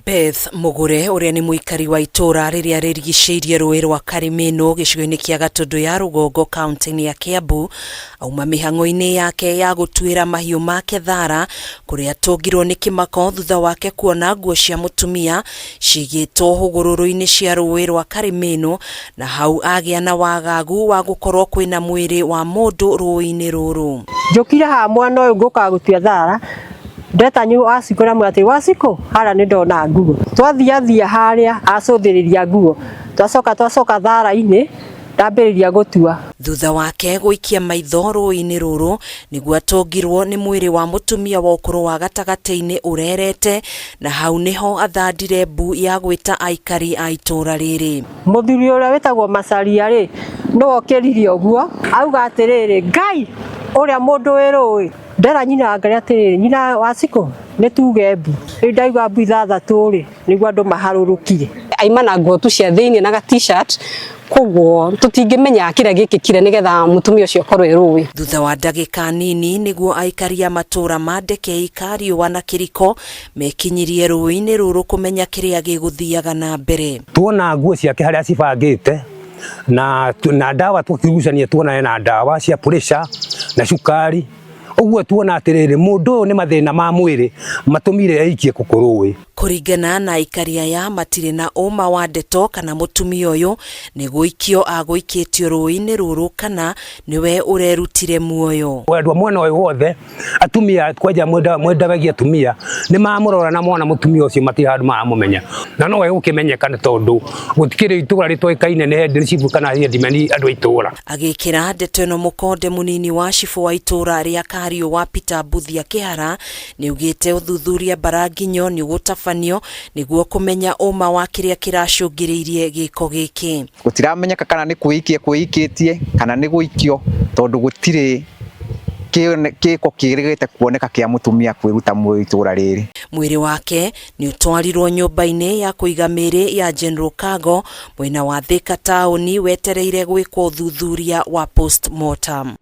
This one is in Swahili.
Beth Mugure uria ni muikari wa itura riria ririgiceirie rũĩ rwa Karemenu gicigo-ini kia Gatundu ya Rugongo kaunti-ini ya Kiambu auma mihang'o-ini yake ya gutuira mahiu make thara kuria atungirwo ni KIMAKO thutha wake kuona nguo cia mutumia cigitwo hũgũrũrũ-ini cia rũĩ rwa Karemenu na hau agia na wagagu wa gukorwo kwina mwiri wa mundu rũĩ-ini rũrũ. Njukira ha mwana uyu nguka gutua thara ndeta nyu asikora mwati wasiko hala ni ndona nguo twathiathia haria acuthiriria nguo twacoka thara-ini ndambiriria gutua. Thutha wake guikia maitho rũĩ-ini rũrũ niguo atongirwo ni mwiri wa mutumia wa ũkũrũ wa gatagati-ini urerete na hau niho athandire mbu ya gwita aikari a itura riri. Muthuri uria witagwo Macharia ri no okeririe uguo auga atiriri Ngai uria mundu wirui ndera nyina ngari atiriri nyina wasiko ni tuge mbu ndaiga mbu ithathatu ri niguo andu maharurukire aimana nguo tu cia thiini na ga t-shirt koguo tutingimenya kira gikikire nigetha mutumia ucio korwo rũĩ. Thutha wa ndagika nini niguo aikari a MATURA ma NDEKEI KARIUA na KIRIKO mekinyirie rũĩ-ini rũrũ kumenya kiria giguthiaga na mbere. Tuona nguo ciake haria cibangite na ndawa tukigucania tuona na ndawa cia pressure na cukari uguo tuona atiriri mundu ni mathina ma mwiri matumire aikie kukurui. Kuringana na aikari aya matire na uma wa ndeto kana mutumia uyu ni guikio aguikitio rũĩ-ini rũrũ kana niwe urerutire muoyo. Wendwa mwana uyu wothe atumia kwaja mwendagagia atumia ni mamurora na mwana mutumia ucio matire handu maramumenya na no we ukimenyekana tondu gutikire itura ritwekaine ni head chief kana dimeni andu itura. Agikira ndeto ino mukonde munini wa chifu wa itura ria KARIUA Peter Buthia Kihara ni ugite uthuthuria baraginyo ni gutafanio niguo kumenya uma wa kiria kiracungiriirie giko giki. Gutiramenyeka kana ni kuikitie kana ni guikio tondu gutire kiko kirigite kuoneka kia mutumia kwiruta muoyo itura riri. Mwiri wake ni utwarirwo nyumba-ini ya kuiga miri ya General Cargo mwena wa Thika tauni wetereire gwikwo uthuthuria wa postmortem.